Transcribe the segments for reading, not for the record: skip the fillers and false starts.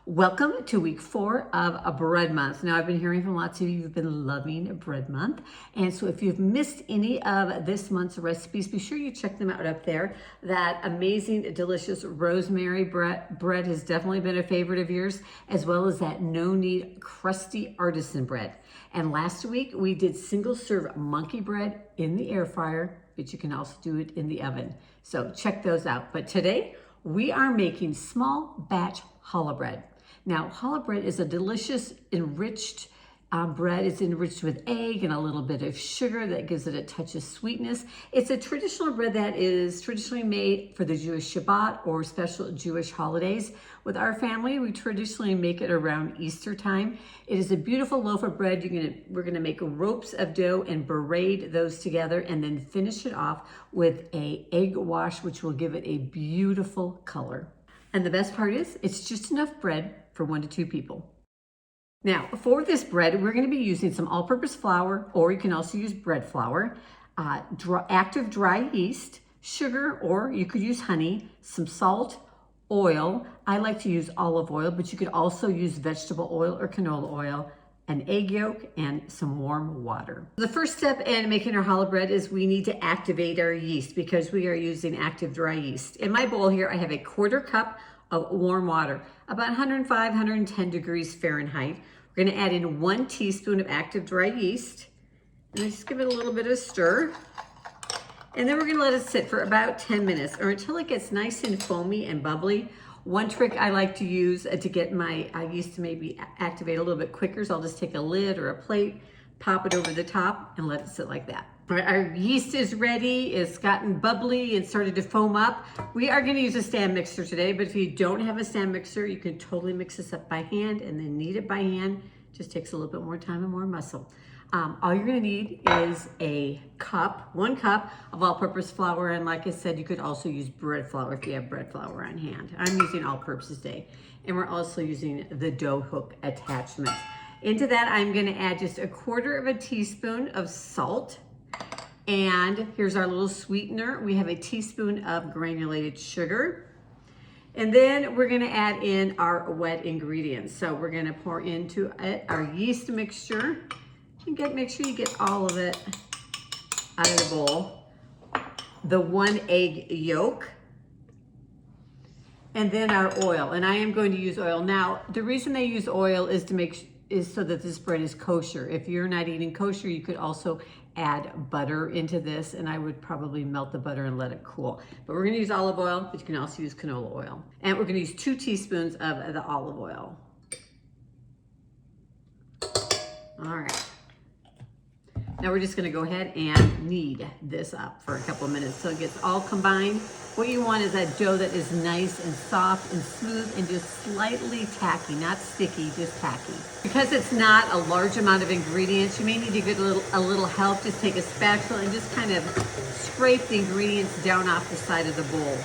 Welcome to week 4 of a bread month. Now, I've been hearing from lots of you who've been loving bread month. And so if you've missed any of this month's recipes, be sure you check them out up there. That amazing, delicious rosemary bread has definitely been a favorite of yours, as well as that no-knead crusty artisan bread. And last week we did single serve monkey bread in the air fryer, but you can also do it in the oven. So check those out. But today we are making small batch challah bread. Now, challah bread is a delicious, enriched bread. It's enriched with egg and a little bit of sugar that gives it a touch of sweetness. It's a traditional bread that is traditionally made for the Jewish Shabbat or special Jewish holidays. With our family, we traditionally make it around Easter time. It is a beautiful loaf of bread. We're gonna make ropes of dough and braid those together and then finish it off with an egg wash, which will give it a beautiful color. And the best part is, it's just enough bread for 1 to 2 people. Now, for this bread, we're going to be using some all-purpose flour, or you can also use bread flour, active dry yeast, sugar, or you could use honey, some salt, oil. I like to use olive oil, but you could also use vegetable oil or canola oil, an egg yolk, and some warm water. The first step in making our challah bread is we need to activate our yeast because we are using active dry yeast. In my bowl here, I have a 1/4 cup of warm water, about 105, 110 degrees Fahrenheit. We're gonna add in 1 teaspoon of active dry yeast, and just give it a little bit of a stir. And then we're gonna let it sit for about 10 minutes or until it gets nice and foamy and bubbly. One trick I like to use to get my yeast to maybe activate a little bit quicker is I'll just take a lid or a plate, pop it over the top, and let it sit like that. All right, our yeast is ready. It's gotten bubbly and started to foam up. We are gonna use a stand mixer today, but if you don't have a stand mixer, you can totally mix this up by hand and then knead it by hand. Just takes a little bit more time and more muscle. All you're gonna need is a cup, 1 cup of all-purpose flour, and like I said, you could also use bread flour if you have bread flour on hand. I'm using all-purpose today, and we're also using the dough hook attachment. Into that, I'm gonna add just 1/4 teaspoon of salt, and here's our little sweetener. We have a teaspoon of granulated sugar, and then we're gonna add in our wet ingredients. So we're gonna pour into it our yeast mixture. Make sure you get all of it out of the bowl. The 1 egg yolk, and then our oil. And I am going to use oil. Now, the reason they use oil is so that this bread is kosher. If you're not eating kosher, you could also add butter into this, and I would probably melt the butter and let it cool. But we're gonna use olive oil, but you can also use canola oil. And we're gonna use 2 teaspoons of the olive oil. All right. Now we're just gonna go ahead and knead this up for a couple of minutes so it gets all combined. What you want is that dough that is nice and soft and smooth and just slightly tacky, not sticky, just tacky. Because it's not a large amount of ingredients, you may need to get a little help. Just take a spatula and just kind of scrape the ingredients down off the side of the bowl.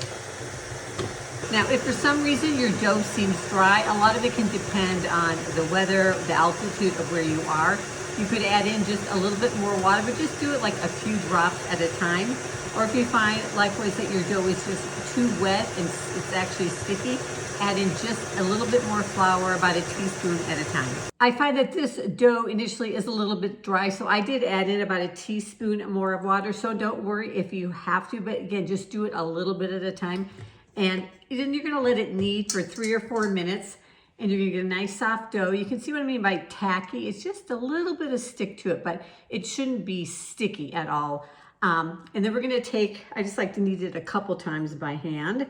Now, if for some reason your dough seems dry, a lot of it can depend on the weather, the altitude of where you are. You could add in just a little bit more water, but just do it like a few drops at a time. Or if you find, likewise, that your dough is just too wet and it's actually sticky, add in just a little bit more flour, about a teaspoon at a time. I find that this dough initially is a little bit dry, so I did add in about a teaspoon more of water. So don't worry if you have to, but again, just do it a little bit at a time. And then you're gonna let it knead for 3 or 4 minutes. And you're gonna get a nice soft dough. You can see what I mean by tacky. It's just a little bit of stick to it, but it shouldn't be sticky at all. And then we're gonna I just like to knead it a couple times by hand.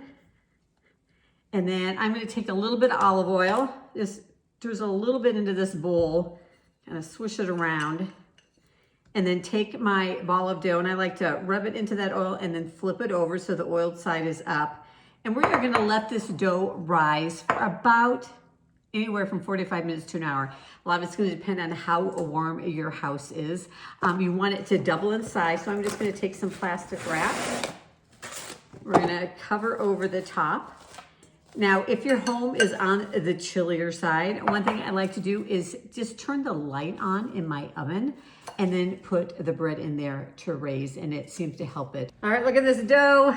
And then I'm gonna take a little bit of olive oil, just drizzle a little bit into this bowl, kind of swish it around. And then take my ball of dough, and I like to rub it into that oil and then flip it over so the oiled side is up. And we're gonna let this dough rise for about anywhere from 45 minutes to an hour. A lot of it's going to depend on how warm your house is. You want it to double in size, so I'm just going to take some plastic wrap. We're going to cover over the top. Now, if your home is on the chillier side, one thing I like to do is just turn the light on in my oven and then put the bread in there to raise, and it seems to help it. All right, look at this dough.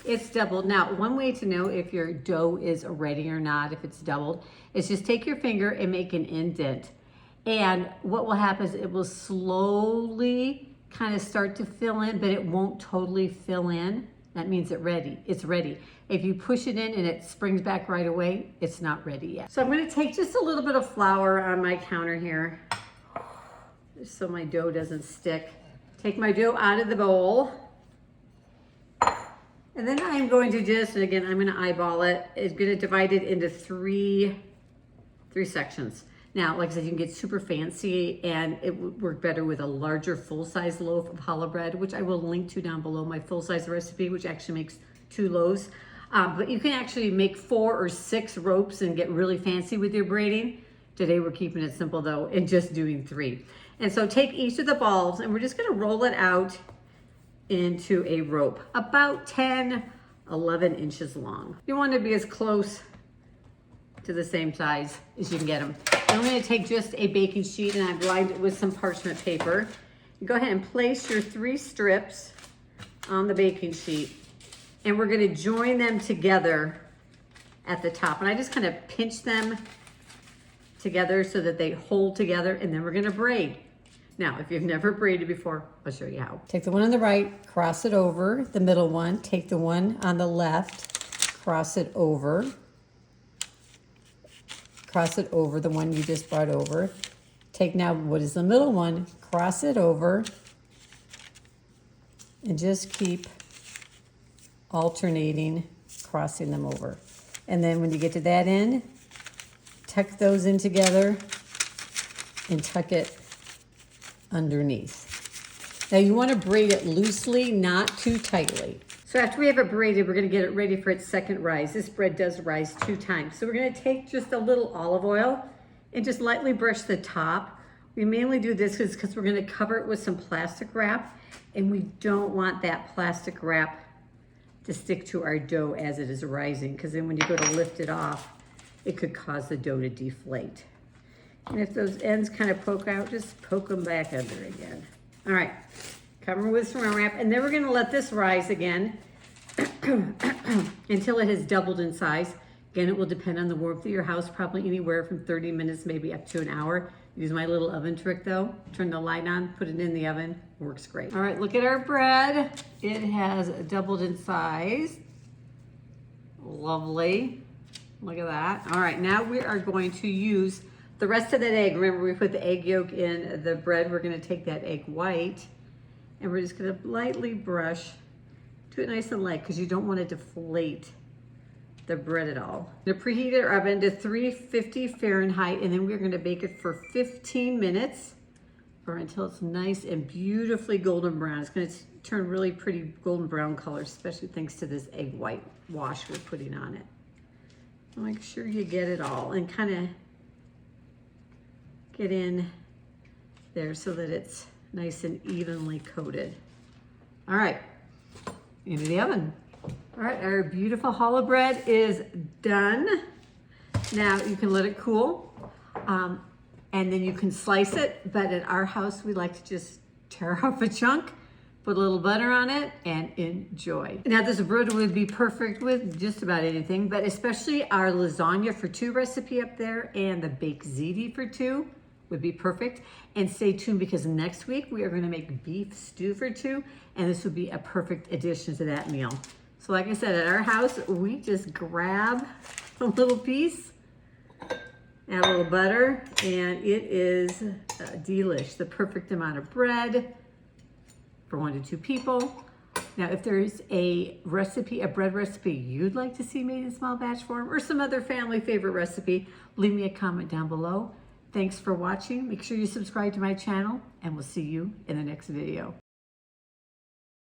It's doubled. Now, one way to know if your dough is ready or not, if it's doubled, is just take your finger and make an indent. And what will happen is it will slowly kind of start to fill in, but it won't totally fill in. That means it's ready. If you push it in and it springs back right away, it's not ready yet. So I'm gonna take just a little bit of flour on my counter here, just so my dough doesn't stick. Take my dough out of the bowl. And then I'm going to just, and again, I'm gonna eyeball it. It's gonna divide it into three sections. Now, like I said, you can get super fancy and it would work better with a larger full-size loaf of challah bread, which I will link to down below, my full-size recipe, which actually makes 2 loaves. But you can actually make 4 or 6 ropes and get really fancy with your braiding. Today we're keeping it simple though and just doing 3. And so take each of the balls and we're just gonna roll it out into a rope, about 10, 11 inches long. You want to be as close to the same size as you can get them. I'm going to take just a baking sheet and I've lined it with some parchment paper. Go ahead and place your 3 strips on the baking sheet and we're going to join them together at the top. And I just kind of pinch them together so that they hold together, and then we're going to braid. Now, if you've never braided before, I'll show you how. Take the one on the right, cross it over the middle one. Take the one on the left, cross it over. Cross it over the one you just brought over. Take now what is the middle one, cross it over, and just keep alternating, crossing them over. And then when you get to that end, tuck those in together and tuck it underneath. Now you want to braid it loosely, not too tightly. So after we have it braided, we're going to get it ready for its second rise. This bread does rise 2 times. So we're going to take just a little olive oil and just lightly brush the top. We mainly do this because we're going to cover it with some plastic wrap, and we don't want that plastic wrap to stick to our dough as it is rising, because then when you go to lift it off, it could cause the dough to deflate. And if those ends kind of poke out, just poke them back under again. All right, cover with some wrap, and then we're gonna let this rise again until it has doubled in size. Again, it will depend on the warmth of your house, probably anywhere from 30 minutes, maybe up to an hour. Use my little oven trick though. Turn the light on, put it in the oven, works great. All right, look at our bread. It has doubled in size. Lovely, look at that. All right, now we are going to use the rest of that egg. Remember, we put the egg yolk in the bread. We're gonna take that egg white and we're just gonna lightly brush, do it nice and light because you don't want to deflate the bread at all. We're gonna preheat our oven to 350 Fahrenheit, and then we're gonna bake it for 15 minutes or until it's nice and beautifully golden brown. It's gonna turn really pretty golden brown color, especially thanks to this egg white wash we're putting on it. So make sure you get it all and kind of get in there so that it's nice and evenly coated. All right, into the oven. All right, our beautiful challah bread is done. Now you can let it cool, and then you can slice it, but at our house, we like to just tear off a chunk, put a little butter on it, and enjoy. Now this bread would be perfect with just about anything, but especially our lasagna for 2 recipe up there and the baked ziti for 2 would be perfect. And stay tuned because next week we are gonna make beef stew for 2, and this would be a perfect addition to that meal. So like I said, at our house, we just grab a little piece, add a little butter, and it is delish, the perfect amount of bread for 1 to 2 people. Now, if there's a recipe, a bread recipe you'd like to see made in small batch form or some other family favorite recipe, leave me a comment down below. Thanks for watching. Make sure you subscribe to my channel, and we'll see you in the next video.